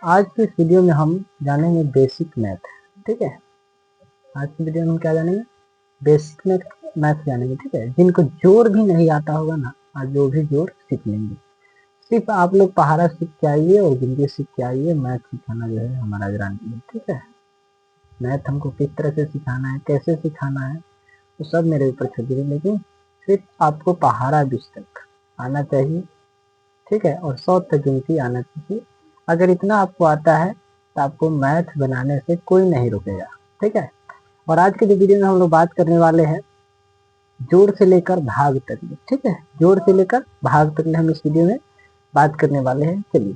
आज के इस वीडियो में हम जानेंगे बेसिक मैथ। ठीक है, आज की वीडियो में हम क्या जानेंगे? बेसिक मैथ जानेंगे। ठीक है, जिनको जोड़ भी नहीं आता होगा ना, आज वो भी जोड़ सीख लेंगे। सिर्फ आप लोग पहाड़ा सीख के आइए और गिनती सीख के आइए। मैथ सिखाना जो है हमारा गारंटी है। ठीक है, मैथ हमको किस तरह से सिखाना है, कैसे सिखाना है, वो सब मेरे ऊपर छोड़ दीजिए, लेकिन सिर्फ आपको पहाड़ा 20 तक आना चाहिए। ठीक है, और 100 तक गिनती आना चाहिए। अगर इतना आपको आता है तो आपको मैथ बनाने से कोई नहीं रोकेगा। ठीक है, और आज के जो वीडियो में हम लोग बात करने वाले हैं जोड़ से लेकर भाग तक। ठीक है, जोड़ से लेकर भाग तक हम इस वीडियो में बात करने वाले हैं। चलिए,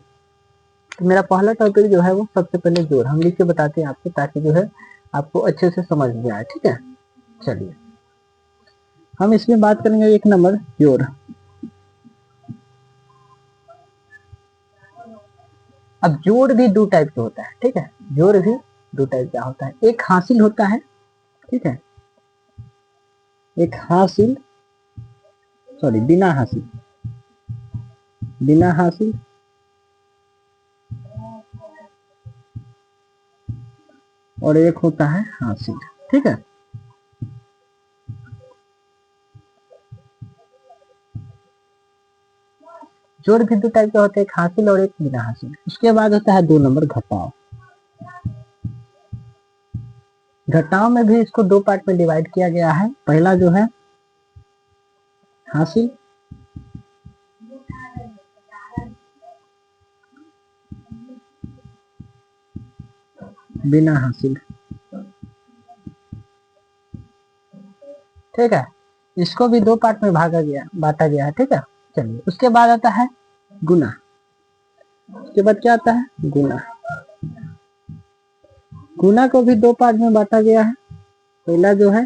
तो मेरा पहला टॉपिक जो है वो सबसे पहले जोड़ हम लिख के बताते हैं आपको, ताकि जो है आपको अच्छे से समझ में आए। ठीक है, चलिए हम इसमें बात करेंगे 1 नंबर जोड़। अब जोड़ भी 2 टाइप का होता है। ठीक है, जोड़ भी 2 टाइप का होता है। एक हासिल होता है, ठीक है, एक हासिल, सॉरी बिना हासिल, बिना हासिल और एक होता है हासिल। ठीक है, जोड़ भी 2 टाइप का होता है, एक हासिल और एक बिना हासिल। उसके बाद होता है 2 नंबर घटाव। घटाव में भी इसको 2 पार्ट में डिवाइड किया गया है। पहला जो है हासिल, बिना हासिल। ठीक है, इसको भी 2 पार्ट में बांटा गया है। ठीक है, चलिए उसके बाद आता है गुना। उसके बाद क्या आता है? गुना। गुना को भी 2 पार्ट में बांटा गया है। पहला जो है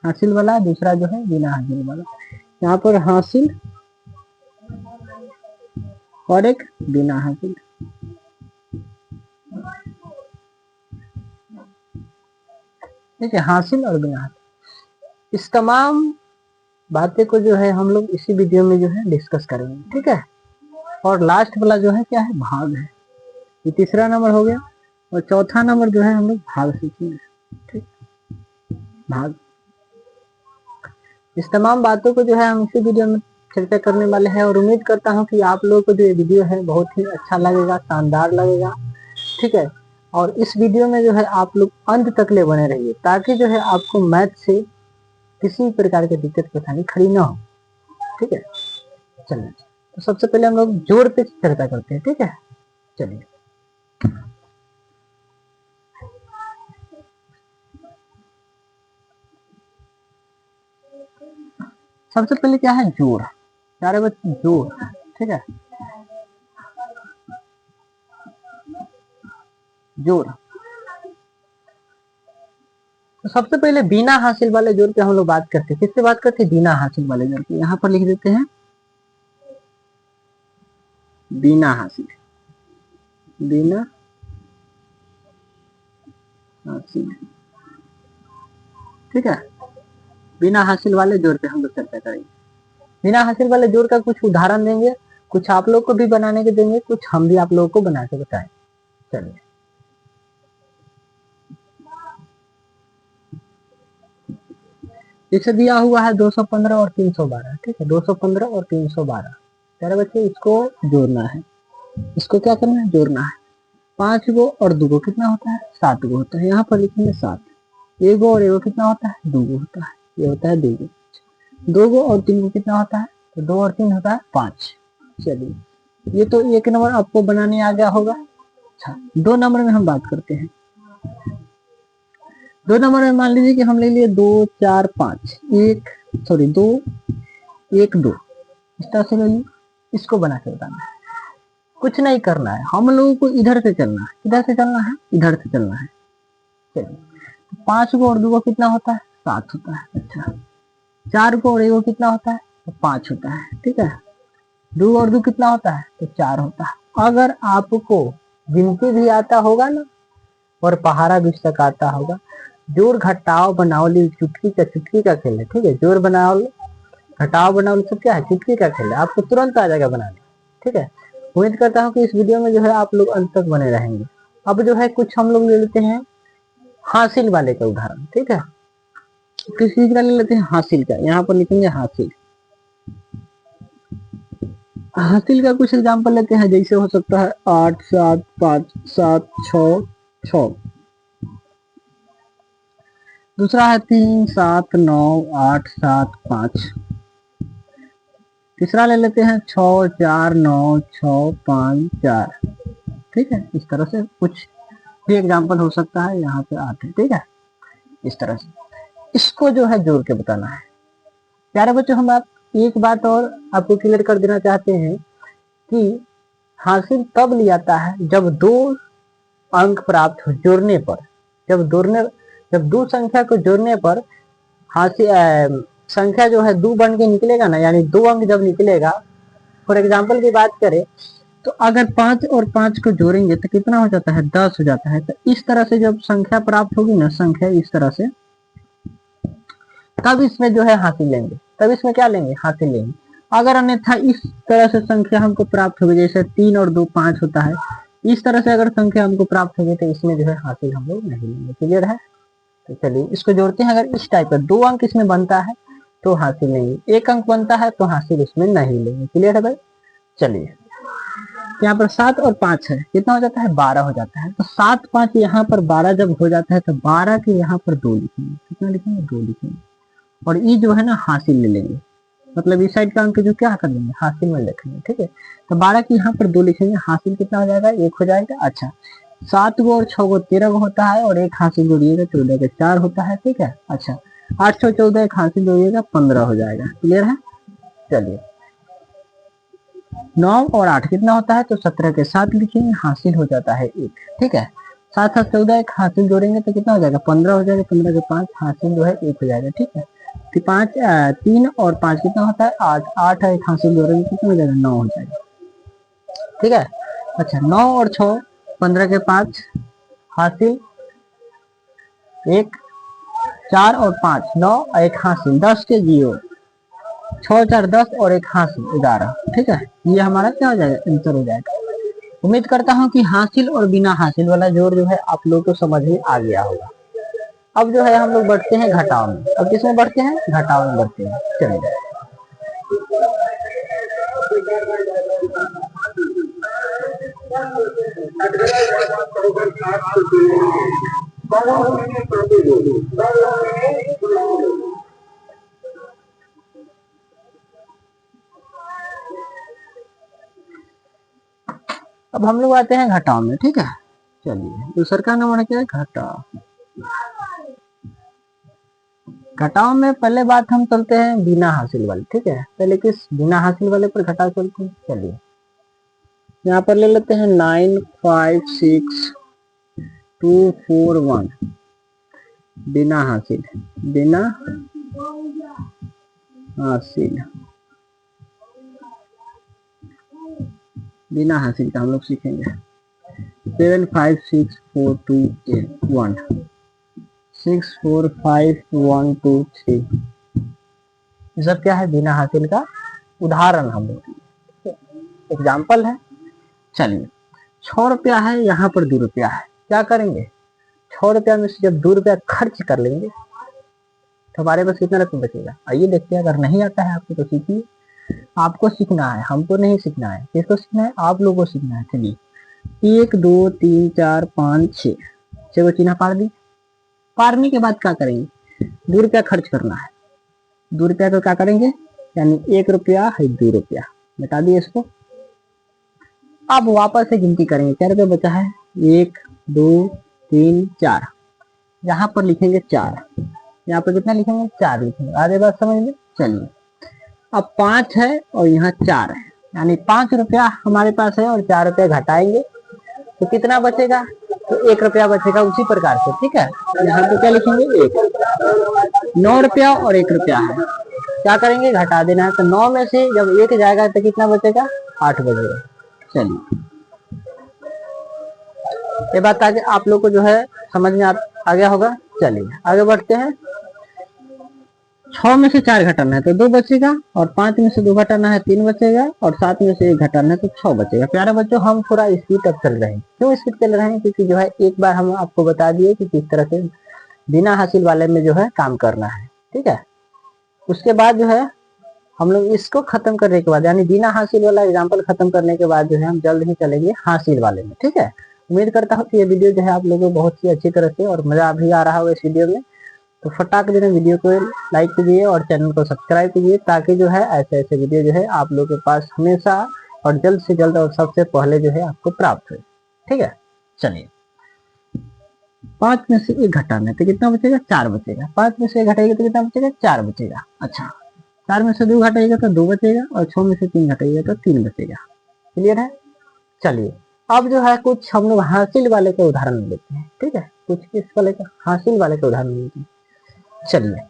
हासिल वाला, दूसरा जो है बिना हासिल वाला। यहाँ पर हासिल और एक बिना हासिल। ठीक है, हासिल और बिना हासिल। इस तमाम बातें को जो है हम लोग इसी वीडियो में जो है डिस्कस करेंगे। ठीक है, और लास्ट वाला जो है क्या है? भाग है। ये तीसरा नंबर हो गया, और चौथा नंबर जो है हम लोग भाग सीखेंगे। ठीक, भाग। इस तमाम बातों को जो है हम इसी वीडियो में चर्चा करने वाले हैं, और उम्मीद करता हूँ कि आप लोगों को जो ये वीडियो है बहुत ही अच्छा लगेगा, शानदार लगेगा। ठीक है, और इस वीडियो में जो है आप लोग अंत तक ले बने रहिए, ताकि जो है आपको मैथ से किसी प्रकार की दिक्कत परेशानी खड़ी ना हो। ठीक है, चलिए तो सबसे पहले हम लोग जोड़ पे चर्चा करते हैं। ठीक है, चलिए सबसे पहले क्या है? जोड़। प्यारे बच्चे, जोड़। ठीक है, जोड़। तो सबसे पहले बिना हासिल वाले जोड़ पे हम लोग बात करते हैं। किससे बात करते हैं? बिना हासिल वाले जोड़ पे। यहाँ पर लिख देते हैं बिना हासिल, बिना हासिल। ठीक है, बिना हासिल वाले जोड़ पे हम लोग चर्चा करेंगे। बिना हासिल वाले जोड़ का कुछ उदाहरण देंगे, कुछ आप लोग को भी बनाने के देंगे, कुछ हम भी आप लोगों को बना के बताएं। चलिए, इसे दिया हुआ है 215 और 312। ठीक है, 215 और 312। प्यारे बच्चे, इसको जोड़ना है। इसको क्या करना है? जोड़ना है। 5 गो और 2 गो कितना होता है? 7 गो होता है। यहाँ पर लिखेंगे 7। 1 गो और 1 गो कितना होता है? 2 गो होता है। ये होता है 2 गो। 2 गो और 3 गो कितना होता है? तो 2 और 3 होता है 5। चलिए, ये तो 1 नंबर आपको बनाने आ गया होगा। अच्छा, 2 नंबर में हम बात करते हैं। 2 नंबर में मान लीजिए कि हम ले लिए 2 4 5, 2 1 2। इस तरह से ले ली। इसको बना के बताना है। कुछ नहीं करना है, हम लोगों को इधर से चलना है। किधर से चलना है? इधर से चलना है। चलिए, 5 गो और 2 गो कितना होता है? 7 होता है। अच्छा, 4 गो और 1 गो कितना होता है? तो 5 होता है। ठीक है, 2 और 2 कितना होता है? तो 4 होता है। अगर आपको गिनती भी आता होगा ना, और पहाड़ा भी तक आता होगा, जोड़ घटाव बनावली चुटकी का खेल है। ठीक है, जोड़ बनाओ, घटाव बनाओ, सब क्या है? चुटकी का खेल है। आपको तुरंत आ जाएगा बनाने। ठीक है, उम्मीद करता हूँ कि इस वीडियो में जो है आप लोग अंत तक बने रहेंगे। अब जो है कुछ हम लोग ले लेते हैं हासिल वाले का उदाहरण, ठीक है। किस चीज का ले लेते हैं? हासिल का। यहाँ पर लिखेंगे हासिल। हासिल का कुछ एग्जाम्पल लेते हैं, जैसे हो सकता है 8 7 5 7 6 6। दूसरा है 3 7 9 8 7 5। तीसरा ले लेते हैं 6 4 9 6 5 4। ठीक है, इस तरह से कुछ भी एग्जाम्पल हो सकता है। यहाँ पे 8 है, ठीक है। इस तरह से इसको जो है जोड़ के बताना है। प्यारे बच्चों, हम आप एक बात और आपको क्लियर कर देना चाहते हैं कि हासिल तब लिया जाता है जब दो अंक प्राप्त हो जोड़ने पर। जब दो संख्या को जोड़ने पर हासिल संख्या जो है 2 बन के निकलेगा ना, यानी 2 अंक जब निकलेगा। फॉर एग्जाम्पल की बात करें तो अगर 5 और 5 को जोड़ेंगे तो कितना हो जाता है? 10 हो जाता है। तो इस तरह से जब संख्या प्राप्त होगी ना, संख्या इस तरह से, तब इसमें जो है हासिल लेंगे। तब इसमें क्या लेंगे? हासिल लेंगे। अगर अन्यथा इस तरह से संख्या हमको प्राप्त होगी, जैसे 3 और 2 5 होता है, इस तरह से अगर संख्या हमको प्राप्त होगी तो इसमें जो है हासिल हम लोग नहीं लेंगे। क्लियर है? तो चलिए इसको जोड़ते हैं। अगर इस टाइप का 2 अंक इसमें बनता है तो हासिल लेंगे, 1 अंक बनता है तो हासिल इसमें नहीं लेंगे। क्लियर है भाई? चलिए यहाँ पर 7 और 5 है, कितना हो जाता है? 12 हो जाता है। तो 7 5 यहाँ पर 12 जब हो जाता है तो 12 के यहाँ पर 2 लिखेंगे। कितना लिखेंगे? 2 लिखेंगे। और ये जो है ना हासिल ले लेंगे, मतलब इस साइड का अंक जो क्या कर लेंगे? हासिल में लिखेंगे। ठीक है, तो 12 के यहाँ पर 2 लिखेंगे। हासिल कितना हो जाएगा? 1 हो जाएगा। अच्छा, 7 गो और 6 गो 13 गो होता है, और एक हासिल जोड़िएगा 14 के 4 होता है। ठीक है, अच्छा 8 6 14, एक हासिल जोड़िएगा 15 हो जाएगा। क्लियर है? चलिए 9 और 8 कितना होता है? तो 17 के 7 लिखेंगे, हासिल हो जाता है 1। ठीक है, 7 7 14, एक हासिल जोड़ेंगे तो कितना हो जाएगा? 15 हो जाएगा। 15 के 5 हासिल जो है 1 हो जाएगा। ठीक है, 3 और 5 कितना होता है? 8 8 है, एक हासिल जोड़ेंगे कितना हो जाएगा? 9 हो जाएगा। ठीक है, अच्छा 9 और 6 15 के 5 हासिल 1, 4 और 5 9, एक हासिल 10 के 0, 6 4 10 और एक हासिल 11। ठीक है, ये हमारा क्या हो जाएगा? आंसर हो जाएगा। उम्मीद करता हूँ कि हासिल और बिना हासिल वाला जोड़ जो है आप लोग को समझ में आ गया होगा। अब जो है हम लोग बढ़ते हैं घटाव में। अब किसमें बढ़ते हैं? घटाव में बढ़ते हैं। चलिए अब हम लोग आते हैं घटाव में। ठीक है, चलिए दूसरा का नंबर क्या है? घटाव। घटाव में पहले बात हम चलते हैं बिना हासिल वाले। ठीक है, पहले किस? बिना हासिल वाले पर घटाव चलते हैं। चलिए यहाँ पर ले लेते हैं 9 5 6 2 4 1 बिना हासिल। बिना हासिल, बिना हासिल का हम लोग सीखेंगे। 7 5 6 4 2 1 6 4 5 1 2 3। ये सब क्या है? बिना हासिल का उदाहरण हम लोग एग्जाम्पल है। चलिए 6 रुपया है, यहाँ पर 2 रुपया है। क्या करेंगे? 6 रुपया में से जब 2 रुपया खर्च कर लेंगे तो हमारे पास कितना रकम बचेगा? आइए देखते हैं। अगर नहीं आता है आपको तो सीखिए। आपको सीखना है, हमको नहीं सीखना है। किसको सीखना है? आप लोगों को सीखना है। चलिए 1 2 3 4 5 6 को चिन्ह पार दी। पारने के बाद क्या करेंगे? 2 रुपया खर्च करना है। 2 रुपया को क्या करेंगे? यानी 1 रुपया है 2 रुपया, बता दिए इसको। अब वापस से गिनती करेंगे। क्या रुपया बचा है? 1 2 3 4, यहाँ पर लिखेंगे 4। यहाँ पर कितना लिखेंगे? 4 लिखेंगे। आगे बात समझ में? चलिए अब 5 है और यहाँ 4 है, यानी 5 रुपया हमारे पास है और 4 रुपया घटाएंगे तो कितना बचेगा? तो 1 रुपया बचेगा। उसी प्रकार से ठीक है, यहाँ पे क्या लिखेंगे? 1। 9 रुपया और 1 रुपया है, क्या करेंगे? घटा देना है। तो 9 में से जब 1 जाएगा तो कितना बचेगा? 8 बचेगा। चलिए ये बात आगे आप लोग को जो है समझ में आ गया होगा। चलिए आगे बढ़ते हैं। 6 में से 4 घटाना है तो 2 बचेगा, और 5 में से 2 घटाना है 3 बचेगा, और 7 में से 1 घटाना है तो 6 बचेगा। प्यारे बच्चों, हम थोड़ा स्पीड अब चल रहे हैं। क्यों स्पीड चल रहे हैं? क्योंकि जो है एक बार हम आपको बता दिए कि किस तरह से बिना हासिल वाले में जो है काम करना है, ठीक है। उसके बाद जो है हम लोग इसको खत्म करने के बाद, यानी बिना हासिल वाला एग्जाम्पल खत्म करने के बाद जो है हम जल्द ही चलेंगे हासिल वाले में, ठीक है। उम्मीद करता हूँ कि ये वीडियो जो है आप लोगों को बहुत ही अच्छी तरह से और मजा भी आ रहा होगा इस वीडियो में। तो फटाक देना वीडियो को लाइक कीजिए और चैनल को सब्सक्राइब कीजिए, ताकि जो है ऐसे ऐसे वीडियो जो है आप लोगों के पास हमेशा और जल्द से जल्द और सबसे पहले जो है आपको प्राप्त हो, ठीक है। चलिए, 5 में से 1 घटाना है तो कितना बचेगा? 4 बचेगा। 5 में से 1 घटाएगा तो कितना बचेगा? 4 बचेगा। अच्छा, 4 में से 2 घटाएगा तो 2 बचेगा, और 6 में से 3 घटाएगा तो 3 बचेगा। क्लियर है? चलिए, अब जो है कुछ हम लोग हासिल वाले के उदाहरण लेते हैं, ठीक है। कुछ किस वाले का? हासिल वाले के उदाहरण लेते हैं। चलिए,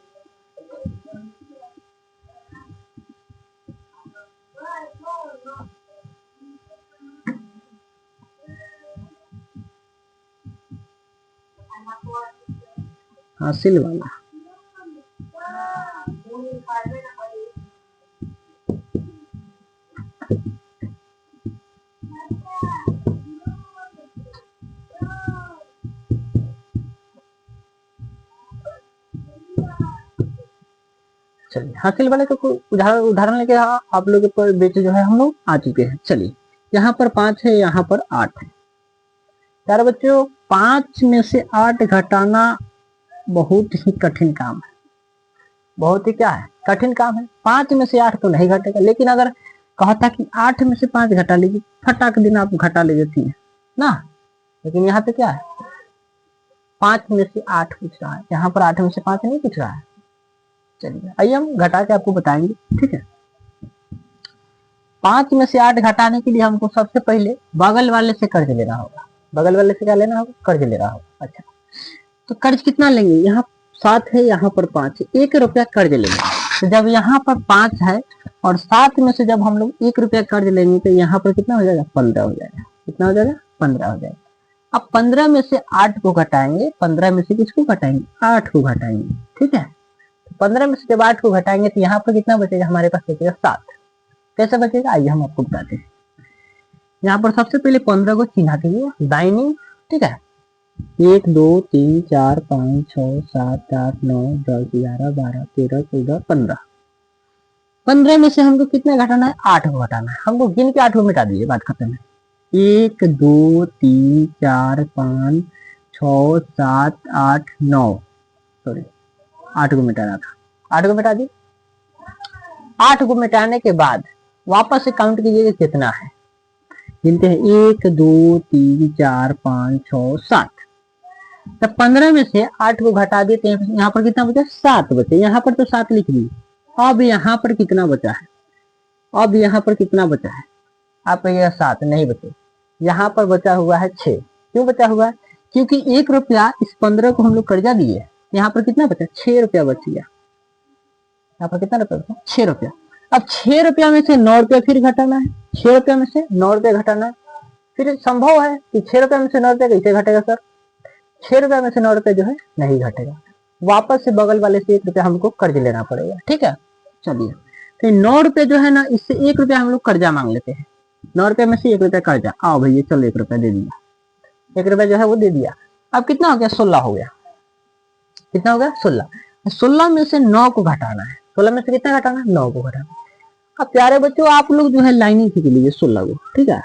हासिल वाला चलिए, हासिल वाले का उदाहरण लेके आप लोग पर बेच जो है हम लोग आ चुके हैं। चलिए, यहाँ पर 5 है, यहाँ पर 8 है। यार बच्चों, 5 में से 8 घटाना बहुत ही कठिन काम है। बहुत ही क्या है? कठिन काम है। 5 में से 8 तो नहीं घटेगा, लेकिन अगर कहा था कि 8 में से 5 घटा लीजिए, फटाक दिन आप घटा ले जाती है ना। लेकिन यहाँ पे क्या है? 5 में से 8 पूछ रहा है, यहाँ पर 8 में से 5 नहीं पूछ रहा है। चलिए, आइए हम घटा के आपको बताएंगे, ठीक है। 5 में से 8 घटाने के लिए हमको सबसे पहले बगल वाले से कर्ज लेना होगा। बगल वाले से क्या लेना होगा? कर्ज लेना होगा। अच्छा, तो कर्ज कितना लेंगे? यहाँ 7 है, यहाँ पर 5 है, 1 रुपया कर्ज लेंगे। तो जब यहाँ पर 5 है और 7 में से जब हम लोग 1 रुपया कर्ज लेंगे तो यहाँ पर कितना हो जाएगा? 15 हो जाएगा। कितना हो जाएगा? 15 हो जाएगा। अब 15 में से 8 को घटाएंगे। 15 में से किसको घटाएंगे? 8 को घटाएंगे, ठीक है। 15 में से जब 8 को घटाएंगे तो यहाँ पर कितना बचेगा? हमारे पास बचेगा 7। कैसे बचेगा? आइए हम आपको बताते हैं। यहाँ पर सबसे पहले 15 को चिन्हा दीजिए दाहिनी, ठीक है। 1 2 3 4 5 6 7 8 9 10 11 12 13 14 15। 15 में से हमको कितना घटाना है? 8 को घटाना है। हमको गिन के 8 को मिटा दीजिए, बात खत्म है। 1 2 3 4 5 6 7 8 9, सॉरी 8 को मिटाना था। 8 को मिटा दी। 8 को मिटाने के बाद वापस से काउंट कीजिएगा कितना है। गिनते हैं 1 2 3 4 5 6 7। तब 15 में से 8 को घटा देते हैं, यहाँ पर कितना बचा? 7 बचे। यहाँ पर तो 7 लिख दी। अब यहाँ पर कितना बचा है? अब यहाँ पर कितना बचा है? आप कहिएगा 7 नहीं बचे। यहाँ पर बचा हुआ है 6। क्यों बचा हुआ है? क्योंकि 1 रुपया इस 15 को हम लोग कर्जा दिए। यहाँ पर कितना बचा? 6 रुपया बच गया। यहाँ पर कितना रुपया बचा? 6 रुपया। अब 6 रुपया में से 9 रुपया फिर घटाना है। 6 रुपया में से 9 रुपया घटाना है। फिर संभव है कि 6 रुपया में से 9 रुपया कैसे घटेगा सर? 6 रुपया में से 9 रुपया जो है नहीं घटेगा। वापस से बगल वाले से 1 रुपया हमको कर्ज लेना पड़ेगा, ठीक है। चलिए, तो 9 रुपये जो है ना, इससे 1 रुपया हम लोग कर्जा मांग लेते हैं। 9 रुपये में से 1 रुपया कर्जा। आओ भैया, चलो 1 रुपया दे दिया। 1 रुपया जो है वो दे दिया। अब कितना हो गया? 16 हो गया। कितना हो गया? 16। 16 में से 9 को घटाना है। 16 में से कितना घटाना है? 9 को घटाना। अब प्यारे बच्चों, आप लोग जो है लाइनिंग खींच लीजिए 16 को, ठीक है।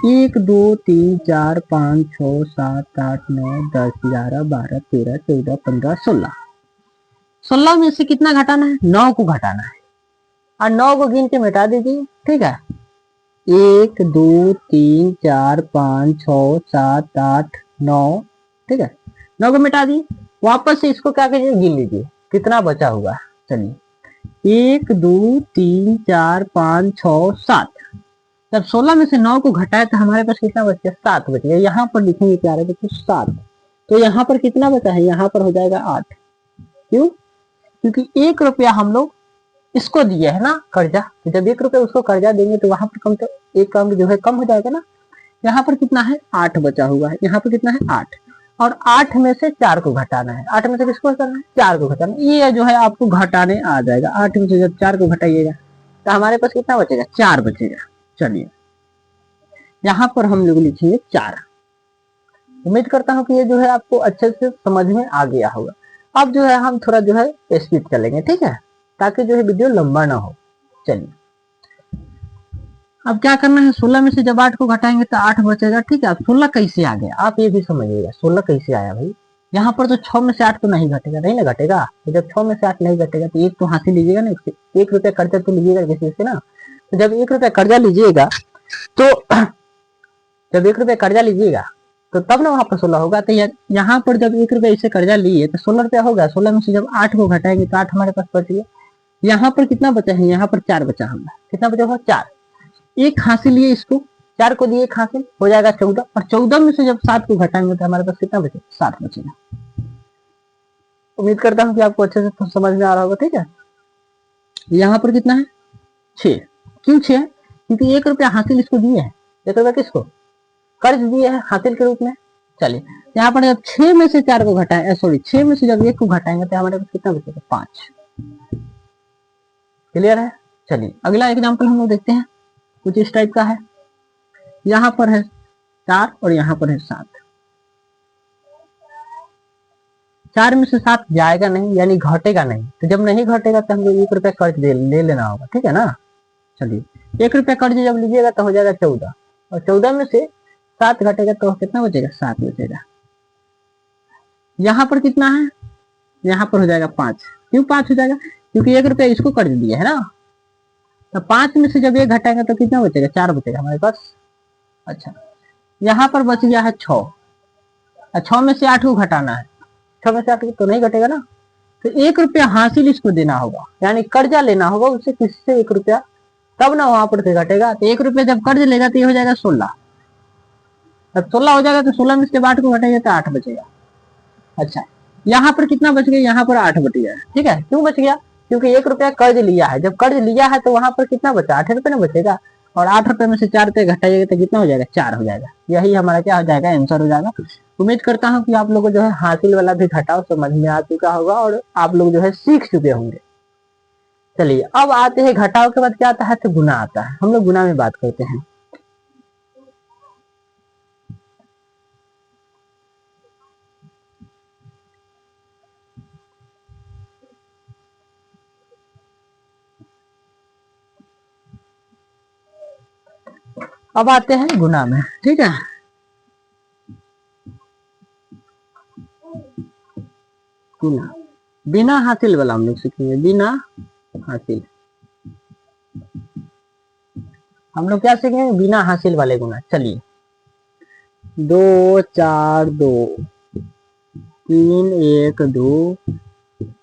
1 2 3 4 5 6 7 8 9 10 11 12 13 14 15 16। 16 में से कितना घटाना है? 9 को घटाना है, और 9 को गिन के मिटा दीजिए, ठीक है। 1 2 3 4 5 6 7 8 9, ठीक है। 9 को मिटा दी। वापस से इसको क्या कीजिए? गिन लीजिए कितना बचा हुआ है। चलिए, 1 2 3 4 5 6 7। जब 16 में से 9 को घटाए तो हमारे पास कितना बच गया? 7 बच गया। यहाँ पर लिखेंगे प्यारे बच्चों 7। तो यहाँ पर कितना बचा है? यहाँ पर हो जाएगा 8। क्यों? क्योंकि 1 रुपया हम लोग इसको दिए है ना कर्जा। तो जब 1 रुपया उसको कर्जा देंगे तो वहां पर कम तो एक कम जो है कम हो जाएगा ना। यहाँ पर कितना है? 8 बचा हुआ है। यहाँ पर कितना है? 8। और 8 में से 4 को घटाना है। 8 में से किसको घटाना है? 4 को घटाना है। ये जो है आपको घटाने आ जाएगा। 8 में से जब 4 को घटाइएगा तो हमारे पास कितना बचेगा? 4 बचेगा। चलिए यहाँ पर हम लोग लिखेंगे 4। उम्मीद करता हूँ कि ये जो है आपको अच्छे से समझ में आ गया होगा। अब जो है हम थोड़ा जो है स्पीड चलेंगे, ठीक है, ताकि जो है वीडियो लंबा ना हो। चलिए अब क्या करना है, 16 में से जब 8 को घटाएंगे तो 8 बचेगा, ठीक है। अब 16 कैसे आ गया आप ये भी समझिएगा। 16 कैसे आया भाई? यहाँ पर तो 6 में से 8 तो नहीं घटेगा, नहीं ना घटेगा। तो जब 6 में से 8 नहीं घटेगा तो एक तो हासिल लीजिएगा ना, उससे 1 रुपया कर्जा तो लीजिएगा किसी से ना। तो जब 1 रुपया कर्जा लीजिएगा तो जब 1 रुपया कर्जा लीजिएगा तो तब ना वहां पर 16 होगा। तो यहाँ पर जब 1 रुपया इससे कर्जा लिए तो 16 रुपया होगा। 16 में से जब 8 को घटाएंगे तो 8 हमारे पास बच गया। यहाँ पर कितना बचा है? यहाँ पर 4 बचा होगा। कितना बचा होगा? 4। एक हासिल लिए इसको, 4 को दिए एक हासिल, हो जाएगा 14। और 14 में से जब 7 को घटाएंगे तो हमारे पास कितना बचेगा? 7 बचेगा। उम्मीद करता हूँ कि आपको अच्छे से समझ में आ रहा होगा, ठीक है। यहाँ पर कितना है? 6। क्यों 6? क्योंकि 1 रुपया हासिल इसको दिए है। 1 रुपया किसको? कर्ज दिए है हासिल के रूप में। चलिए यहाँ पर जब 6 में से 4 को घटाएं, सॉरी 6 में से जब 1 को घटाएंगे तो हमारे पास कितना बचेगा? 5। क्लियर है? चलिए अगला एग्जाम्पल हम लोग देखते हैं। कुछ इस टाइप का है। यहाँ पर है 4 और यहाँ पर है 7। 4 में से 7 जाएगा नहीं, यानी घटेगा नहीं। तो जब नहीं घटेगा तो हमको 1 रुपया कर्ज ले लेना होगा, ठीक है ना। चलिए 1 रुपया कर्ज जब लीजिएगा तो हो जाएगा 14, और 14 में से 7 घटेगा तो कितना बचेगा? 7 बचेगा। यहाँ पर कितना है? यहाँ पर हो जाएगा 5। क्यों 5 हो जाएगा? क्योंकि 1 रुपया इसको कर्ज दिया है ना। तो 5 में से जब 1 घटाएगा तो कितना बचेगा? 4 बचेगा हमारे पास। अच्छा यहाँ पर बच गया है 6। 6 में से 8 को घटाना है। 6 में से 8 तो नहीं घटेगा ना। तो 1 रुपया हासिल इसको देना होगा, यानी कर्जा लेना होगा उससे, किसी से 1 रुपया, तब ना वहां पर से घटेगा। तो 1 रुपया जब कर्ज लेगा तो ये हो जाएगा 16। जब 16 हो जाएगा तो 16 में से 8 को घटाएगा तो 8 बचेगा। अच्छा यहाँ पर कितना बच गया? यहाँ पर 8 बच गया, ठीक है। क्यों बच गया? क्योंकि 1 रुपया कर्ज लिया है। जब कर्ज लिया है तो वहां पर कितना बचा? 8 रुपये ना बचेगा। और 8 रुपये में से 4 रुपये घटाइएगा तो कितना हो जाएगा? 4 हो जाएगा। यही हमारा क्या हो जाएगा? आंसर हो जाएगा। उम्मीद करता हूँ कि आप लोगों को जो है हासिल वाला भी घटाव समझ में आ चुका होगा और आप लोग जो है सीख चुके होंगे। चलिए अब आते हैं घटाव के बाद क्या आता है? तो गुना आता है। हम लोग गुना में बात करते हैं। अब आते हैं गुना में, ठीक है। गुना बिना हासिल वाला हम लोग सीखेंगे। बिना हासिल हम लोग क्या सीखेंगे? बिना हासिल वाले गुना। चलिए 2 4 2, 3 1 2,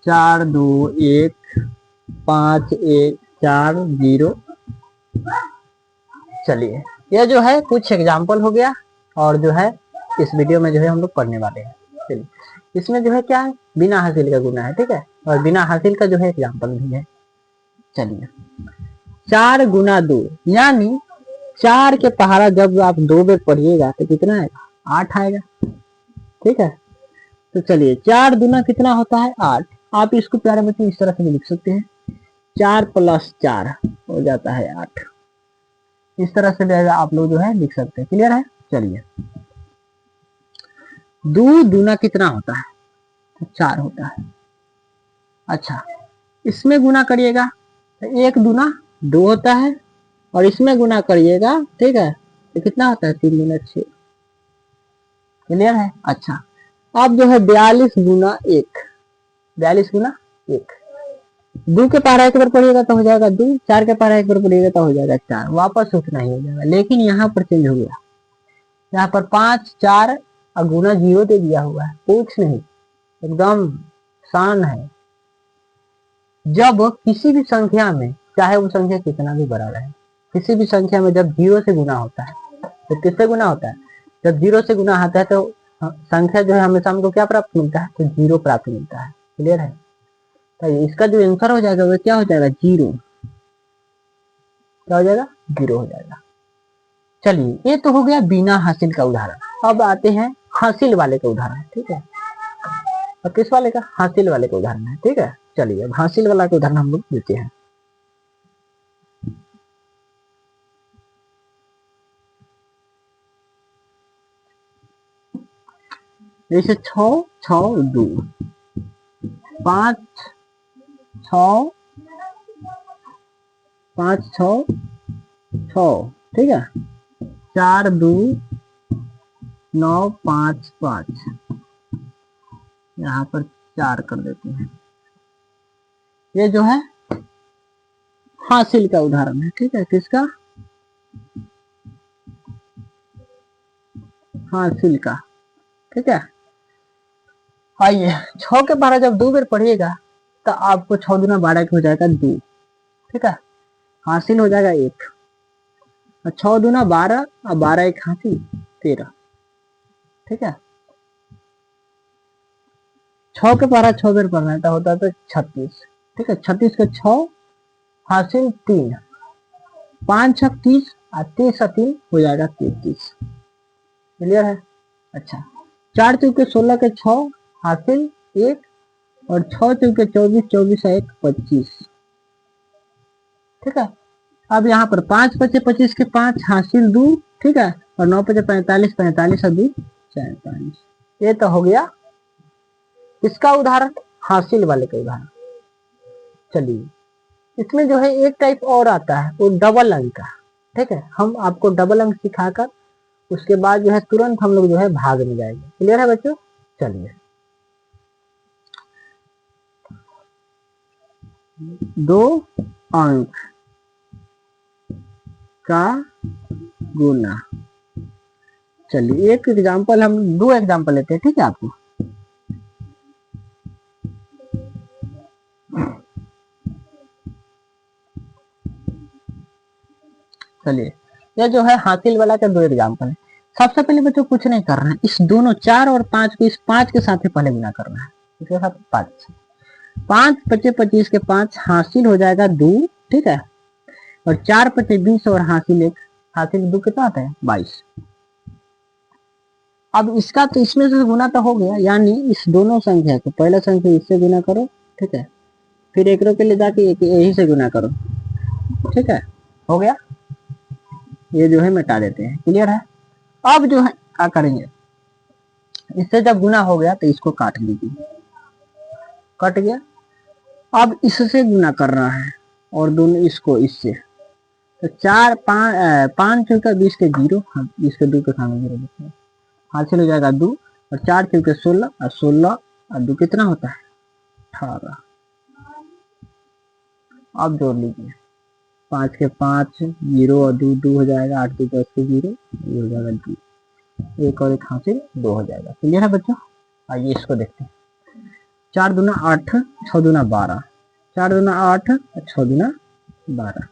4 2 1, 5 1 4 0। चलिए यह जो है कुछ एग्जाम्पल हो गया, और जो है इस वीडियो में जो है हम लोग पढ़ने वाले हैं। चलिए इसमें जो है क्या है? बिना हासिल का गुना है, ठीक है, और बिना हासिल का जो है एग्जाम्पल भी है। चलिए 4 गुना 2, यानी 4 के पहाड़ा जब आप 2 बार पढ़िएगा तो कितना आएगा? 8 आएगा, ठीक है। तो चलिए 4 गुना कितना होता है? 8। आप इसको प्यारे बच्चे इस तरह से भी लिख सकते हैं, 4 + 4 हो जाता है 8। इस तरह से भी आप लोग जो है लिख सकते हैं। क्लियर है? चलिए 2 दूना कितना होता है? तो 4 होता है। अच्छा इसमें गुना करिएगा तो 1 दूना 2 होता है, और इसमें गुना करिएगा, ठीक है, तो कितना होता है? 3 दूना 6। क्लियर है? अच्छा अब जो है 42 गुना 1, 42 गुना 1। 2 के पहाड़ा एक बार पढ़िएगा तो हो जाएगा 2, 4 के पहाड़ा एक बार पढ़िएगा तो हो जाएगा 4, वापस उतना ही हो जाएगा। लेकिन यहाँ पर चेंज हो गया, यहाँ पर 5 4 और गुना 0 दे दिया हुआ है। कुछ नहीं, एकदम आसान है। जब किसी भी संख्या में, चाहे वो संख्या कितना भी बड़ा रहे, किसी भी संख्या में जब 0 से गुना होता है तो किससे गुना होता है? जब 0 से गुना आता है तो संख्या जो है हमेशा हमको क्या प्राप्त मिलता है? तो 0 प्राप्त मिलता है। क्लियर है? तो इसका जो आंसर हो जाएगा वो क्या हो जाएगा? 0। क्या हो जाएगा? 0 हो जाएगा। चलिए ये तो हो गया बिना हासिल का उदाहरण। अब आते हैं हासिल वाले का उदाहरण है, ठीक है। और किस वाले का? हासिल वाले का उदाहरण है, ठीक है। चलिए अब हासिल वाला का उदाहरण हम लोग देते हैं। जैसे 6 6 2, 5 6 5 6 6, ठीक है। 4 2 9 5 5, यहाँ पर 4 कर देते हैं। ये जो है हासिल का उदाहरण है, ठीक है। किसका? हासिल का, ठीक है। आइए 6 के 12 जब 2 बार पढ़िएगा तो आपको 6 दूना 12 हो जाएगा 2, ठीक है। हासिल हो जाएगा 1, और 6 दूना 12 और 12 1 हासिल 13, ठीक है। 6 के 12 6 बार पढ़ना है तो होता है 36, ठीक है। 36 के 6 हासिल 3, 5 6 30 और 30 और 3 हो जाएगा 33, क्लियर है। अच्छा 4 चौके 16 के 6 हासिल 1, और 6 चौके 24 24 1 25, ठीक है। अब यहाँ पर 5 5 25 के 5 हासिल 2, ठीक है। और 9 5 45 45 और 2 47। ये तो हो गया इसका उदाहरण, हासिल वाले का उदाहरण। चलिए इसमें जो है एक टाइप और आता है, वो डबल अंक का, ठीक है। हम आपको डबल अंक सिखाकर उसके बाद जो है तुरंत हम लोग जो है भाग में जाएंगे, क्लियर है बच्चों। चलिए 2 अंक का गुना। चलिए एक एग्जांपल, हम 2 एग्जांपल लेते हैं, ठीक है आपको। चलिए यह जो है हासिल वाला का 2 एग्जांपल है। सबसे पहले बच्चों कुछ नहीं करना है, इस दोनों 4 और 5 को इस 5 के साथ ही पहले गुना करना है, इसके साथ 5 5 25 25 के 5 हासिल हो जाएगा 2, ठीक है। और 4 25 20 और हासिल 1, हासिल 2 कितना आता है 22। अब इसका तो इसमें से गुना तो हो गया, यानी इस दोनों संख्या को पहला संख्या इससे गुना करो, ठीक है। फिर एक रो के ले जाके यही से गुना करो, ठीक है। हो गया, ये जो है मिटा देते हैं, क्लियर है। अब जो है क्या करेंगे, इससे जब गुना हो गया तो इसको काट लीजिए, कट गया। अब इससे गुना कर रहा है और दोनों इसको इससे, तो 4 5 चौका 20 के 0, हाँ 20 के 2 के सामने 0 लिखते हैं, हासिल हो जाएगा 2, और 4 चौके 16 और 16 और 2 कितना होता है 18। अब जोड़ लीजिए, 5 के 5 0 और 2 2 हो जाएगा, 8 के 10 के 0, ये हो जाएगा 2, एक और एक हासिल 2 हो जाएगा, क्लियर है बच्चों। आइए इसको देखते हैं। 4 दूना 8, 6 दूना 12, 4 दूना 8 और 6 दूना 12,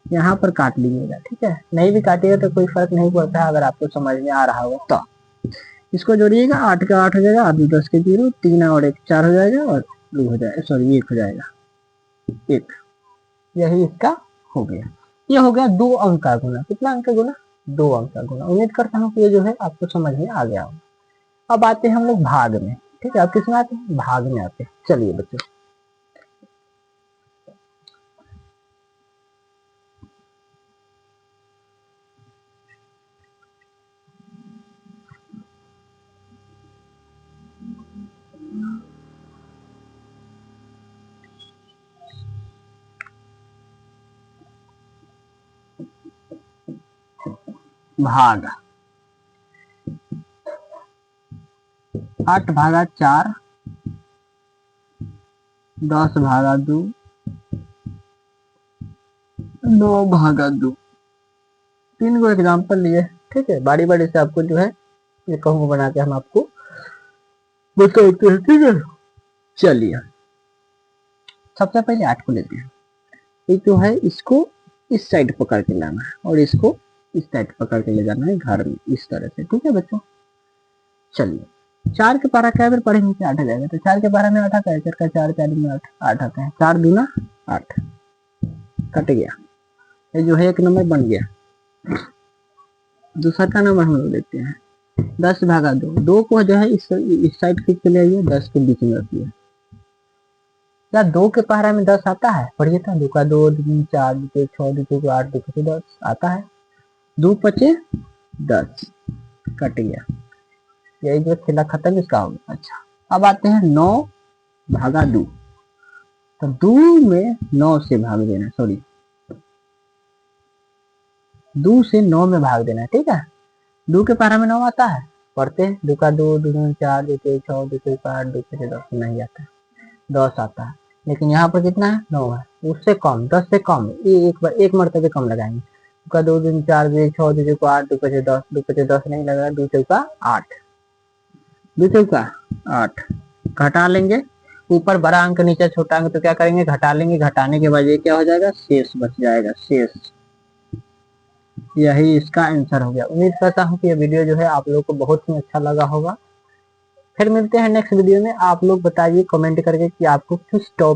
यहाँ पर काट लीजिएगा, ठीक है। नहीं भी काटिएगा तो कोई फर्क नहीं पड़ता है, अगर आपको समझ में आ रहा होगा तो। इसको जोड़िएगा, 8 का 8 हो जाएगा, 8 10 के 0, 3 और 1 4 हो जाएगा, और 2 हो जाएगा, सॉरी 1 हो जाएगा 1, यही इसका हो गया। ये हो गया 2 अंक का गुना। कितना अंक का गुना? 2 अंक का गुना। उम्मीद करता हूँ कि ये जो है आपको समझ में आ गया होगा। अब आते हैं हम लोग भाग में, ठीक है। अब किसमें आते हैं? भाग में आते हैं। चलिए बच्चों भाग, 8 भागा 4, 10 भागा 2, 9 भागा 2। 3 को एग्जाम्पल लिए, ठीक है। बारी बारी से आपको जो है ये कहूँ बना के हम आपको बताते हैं, ठीक है। चलिए सबसे पहले 8 को लेते हैं। ये जो है इसको इस साइड पकड़ के लाना है और इसको इस साइड पकड़ के ले जाना है घर में, इस तरह से, ठीक है बच्चों। चलिए 4 के 12 क्या बार पढ़ेंगे कि 8 आ जाएगा, तो 4 के 12 में 8 आता है, 4 का 4 4 में 8 8 आता है, 4 दूना 8, कट गया। ये जो है एक नंबर बन गया। दूसरा का नंबर हम लोग देखते हैं, 10 भागा 2, 2 को जो है इस साइड खींच के ले आइए, 10 के बीच में रखिए। क्या 2 के पहाड़ा में 10 आता है? पढ़िए तो, 2 का 2, 3 4, 2 6, 2 8, 2 पचे 10 आता है। 2 पचे 10 कट गया, यही जो खेला खत्म इसका हो गया। अच्छा अब आते हैं 9 भागा 2, तो 2 में 9 से भाग देना, सॉरी 2 से 9 में भाग देना, ठीक है। 2 के पहाड़ा में 9 आता है, पढ़ते हैं। 2 का 2, 2 दूनी 4, 2 तेईस 6, 2 तेईस 8, 2 पचे 10 नहीं आता है, 10 आता है। लेकिन यहाँ पर कितना है? 9 है, उससे कम, 10 से कम, ये एक मरतबे कम लगाएंगे। 2 का 2 दूनी 4, 2 6, 2 चौका 8, 2 पचे 10, 2 पचे 10 नहीं लगा, 2 चौका 8, 2 चौका 8 घटा लेंगे, ऊपर बड़ा अंक नीचे छोटा अंक, तो क्या करेंगे? घटा लेंगे, घटाने के बाद ये क्या हो जाएगा? शेष बच जाएगा, शेष। यही इसका आंसर हो गया। उम्मीद करता हूँ कि ये वीडियो जो है आप लोगों को बहुत ही अच्छा लगा होगा। फिर मिलते हैं नेक्स्ट वीडियो में। आप लोग बताइए कमेंट करके कि आपको किस टॉपिक